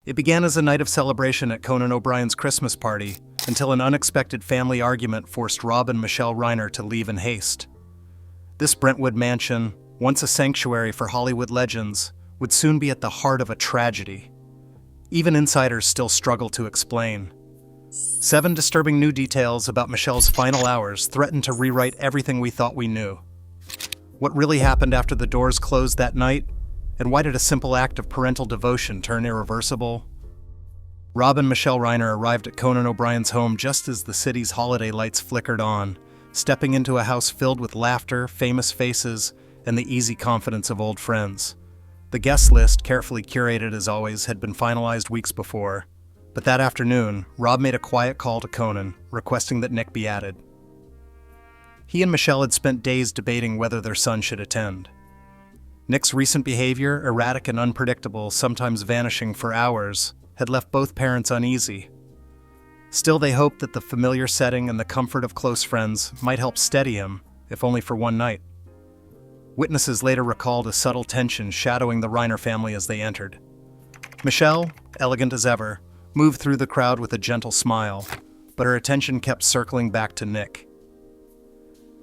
It began as a night of celebration at Conan O'Brien's Christmas party, until an unexpected family argument forced Rob and Michelle Reiner to leave in haste. This Brentwood mansion, once a sanctuary for Hollywood legends, would soon be at the heart of a tragedy. Even insiders still struggle to explain. 7 disturbing new details about Michelle's final hours threaten to rewrite everything we thought we knew. What really happened after the doors closed that night? And why did a simple act of parental devotion turn irreversible? Rob and Michelle Reiner arrived at Conan O'Brien's home just as the city's holiday lights flickered on, stepping into a house filled with laughter, famous faces, and the easy confidence of old friends. The guest list, carefully curated as always, had been finalized weeks before. But that afternoon, Rob made a quiet call to Conan, requesting that Nick be added. He and Michelle had spent days debating whether their son should attend. Nick's recent behavior, erratic and unpredictable, sometimes vanishing for hours, had left both parents uneasy. Still, they hoped that the familiar setting and the comfort of close friends might help steady him, if only for one night. Witnesses later recalled a subtle tension shadowing the Reiner family as they entered. Michelle, elegant as ever, moved through the crowd with a gentle smile, but her attention kept circling back to Nick.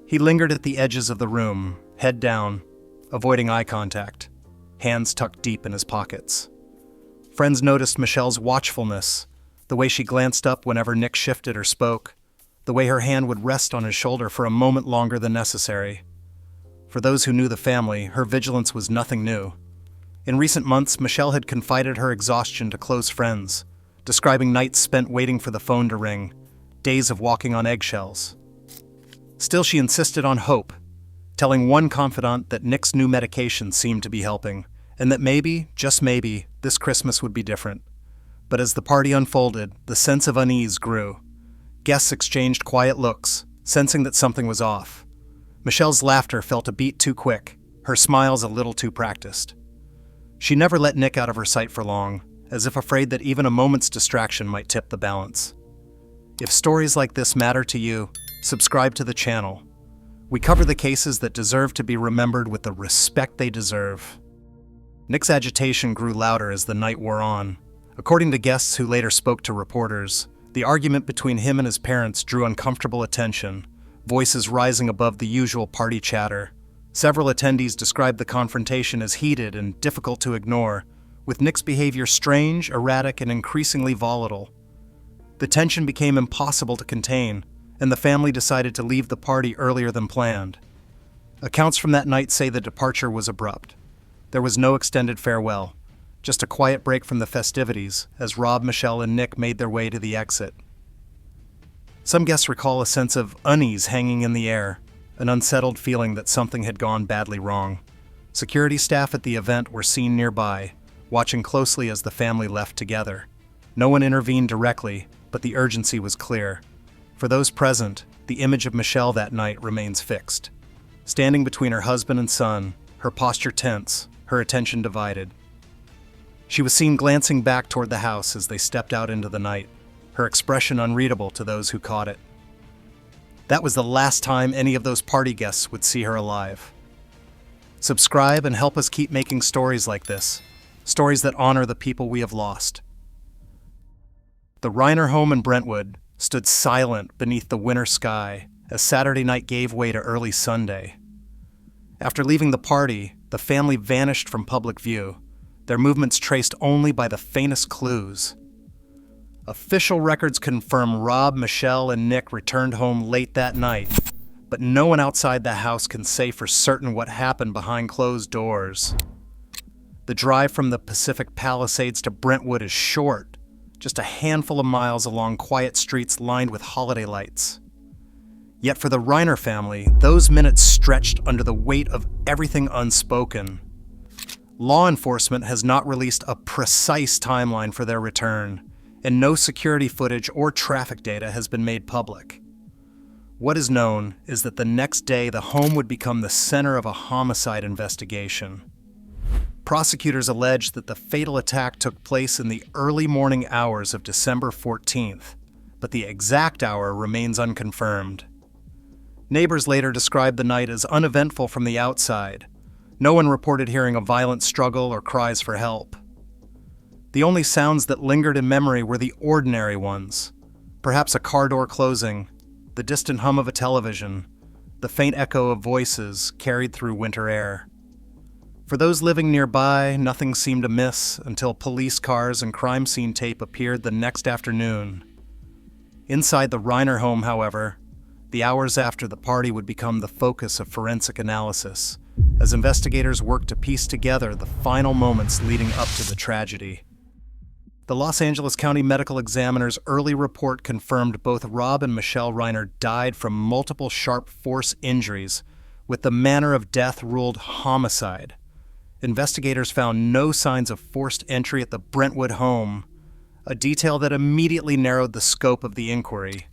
He lingered at the edges of the room, head down, avoiding eye contact, hands tucked deep in his pockets. Friends noticed Michelle's watchfulness, the way she glanced up whenever Nick shifted or spoke, the way her hand would rest on his shoulder for a moment longer than necessary. For those who knew the family, her vigilance was nothing new. In recent months, Michelle had confided her exhaustion to close friends, describing nights spent waiting for the phone to ring, days of walking on eggshells. Still, she insisted on hope, telling one confidant that Nick's new medication seemed to be helping, and that maybe, just maybe, this Christmas would be different. But as the party unfolded, the sense of unease grew. Guests exchanged quiet looks, sensing that something was off. Michelle's laughter felt a beat too quick, her smiles a little too practiced. She never let Nick out of her sight for long, as if afraid that even a moment's distraction might tip the balance. If stories like this matter to you, subscribe to the channel. We cover the cases that deserve to be remembered with the respect they deserve. Nick's agitation grew louder as the night wore on. According to guests who later spoke to reporters, the argument between him and his parents drew uncomfortable attention, voices rising above the usual party chatter. Several attendees described the confrontation as heated and difficult to ignore, with Nick's behavior strange, erratic, and increasingly volatile. The tension became impossible to contain, and the family decided to leave the party earlier than planned. Accounts from that night say the departure was abrupt. There was no extended farewell, just a quiet break from the festivities as Rob, Michelle, and Nick made their way to the exit. Some guests recall a sense of unease hanging in the air, an unsettled feeling that something had gone badly wrong. Security staff at the event were seen nearby, watching closely as the family left together. No one intervened directly, but the urgency was clear. For those present, the image of Michelle that night remains fixed. Standing between her husband and son, her posture tense, her attention divided. She was seen glancing back toward the house as they stepped out into the night, her expression unreadable to those who caught it. That was the last time any of those party guests would see her alive. Subscribe and help us keep making stories like this, stories that honor the people we have lost. The Reiner home in Brentwood stood silent beneath the winter sky as Saturday night gave way to early Sunday. After leaving the party, the family vanished from public view, their movements traced only by the faintest clues. Official records confirm Rob, Michelle, and Nick returned home late that night, but no one outside the house can say for certain what happened behind closed doors. The drive from the Pacific Palisades to Brentwood is short, just a handful of miles along quiet streets lined with holiday lights. Yet for the Reiner family, those minutes stretched under the weight of everything unspoken. Law enforcement has not released a precise timeline for their return, and no security footage or traffic data has been made public. What is known is that the next day the home would become the center of a homicide investigation. Prosecutors allege that the fatal attack took place in the early morning hours of December 14th, but the exact hour remains unconfirmed. Neighbors later described the night as uneventful from the outside. No one reported hearing a violent struggle or cries for help. The only sounds that lingered in memory were the ordinary ones. Perhaps a car door closing, the distant hum of a television, the faint echo of voices carried through winter air. For those living nearby, nothing seemed amiss until police cars and crime scene tape appeared the next afternoon. Inside the Reiner home, however, the hours after the party would become the focus of forensic analysis, as investigators worked to piece together the final moments leading up to the tragedy. The Los Angeles County Medical Examiner's early report confirmed both Rob and Michelle Reiner died from multiple sharp force injuries, with the manner of death ruled homicide. Investigators found no signs of forced entry at the Brentwood home, a detail that immediately narrowed the scope of the inquiry.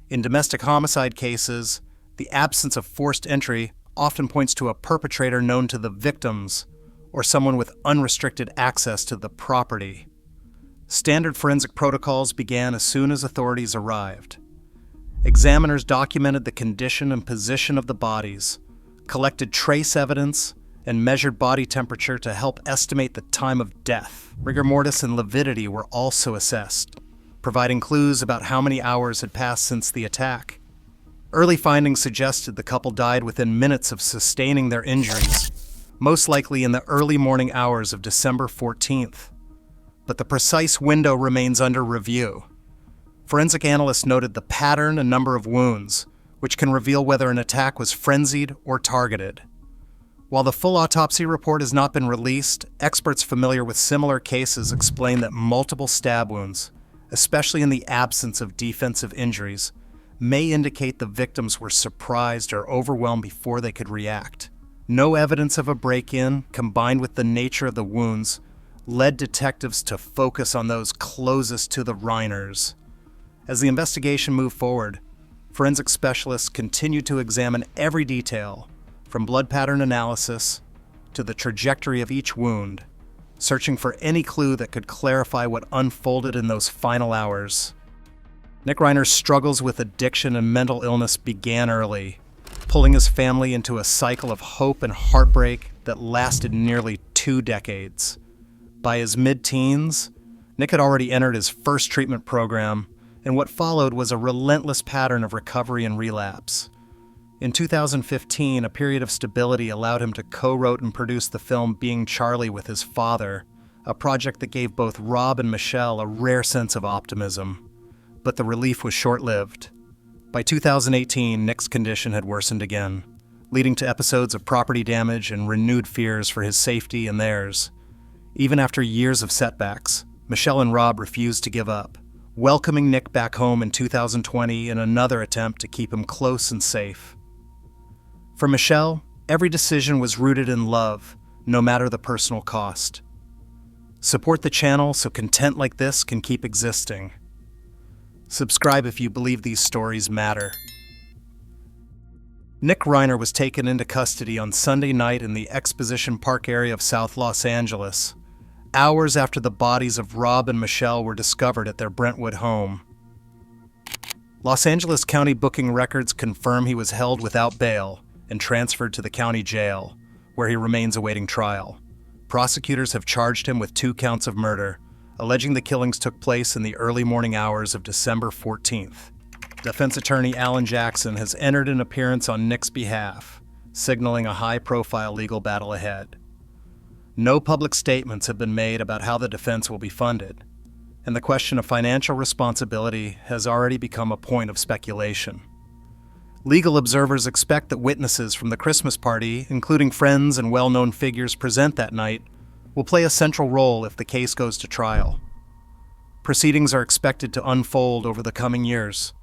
In domestic homicide cases, the absence of forced entry often points to a perpetrator known to the victims or someone with unrestricted access to the property. Standard forensic protocols began as soon as authorities arrived. Examiners documented the condition and position of the bodies, collected trace evidence, and measured body temperature to help estimate the time of death. Rigor mortis and lividity were also assessed, providing clues about how many hours had passed since the attack. Early findings suggested the couple died within minutes of sustaining their injuries, most likely in the early morning hours of December 14th. But the precise window remains under review. Forensic analysts noted the pattern and number of wounds, which can reveal whether an attack was frenzied or targeted. While the full autopsy report has not been released, experts familiar with similar cases explain that multiple stab wounds, especially in the absence of defensive injuries, may indicate the victims were surprised or overwhelmed before they could react. No evidence of a break-in, combined with the nature of the wounds, led detectives to focus on those closest to the Reiners. As the investigation moved forward, forensic specialists continued to examine every detail, from blood pattern analysis to the trajectory of each wound, searching for any clue that could clarify what unfolded in those final hours. Nick Reiner's struggles with addiction and mental illness began early, pulling his family into a cycle of hope and heartbreak that lasted nearly 2 decades. By his mid-teens, Nick had already entered his first treatment program, and what followed was a relentless pattern of recovery and relapse. In 2015, a period of stability allowed him to co-wrote and produce the film Being Charlie with his father, a project that gave both Rob and Michelle a rare sense of optimism. But the relief was short-lived. By 2018, Nick's condition had worsened again, leading to episodes of property damage and renewed fears for his safety and theirs. Even after years of setbacks, Michelle and Rob refused to give up, welcoming Nick back home in 2020 in another attempt to keep him close and safe. For Michelle, every decision was rooted in love, no matter the personal cost. Support the channel so content like this can keep existing. Subscribe if you believe these stories matter. Nick Reiner was taken into custody on Sunday night in the Exposition Park area of South Los Angeles, hours after the bodies of Rob and Michelle were discovered at their Brentwood home. Los Angeles County booking records confirm he was held without bail and transferred to the county jail, where he remains awaiting trial. Prosecutors have charged him with 2 counts of murder, alleging the killings took place in the early morning hours of December 14th. Defense attorney Alan Jackson has entered an appearance on Nick's behalf, signaling a high-profile legal battle ahead. No public statements have been made about how the defense will be funded, and the question of financial responsibility has already become a point of speculation. Legal observers expect that witnesses from the Christmas party, including friends and well-known figures present that night, will play a central role if the case goes to trial. Proceedings are expected to unfold over the coming years.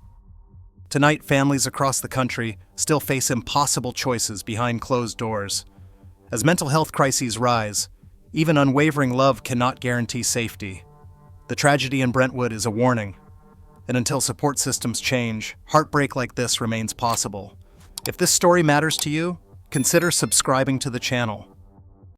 Tonight, families across the country still face impossible choices behind closed doors. As mental health crises rise, even unwavering love cannot guarantee safety. The tragedy in Brentwood is a warning, and until support systems change, heartbreak like this remains possible. If this story matters to you, consider subscribing to the channel.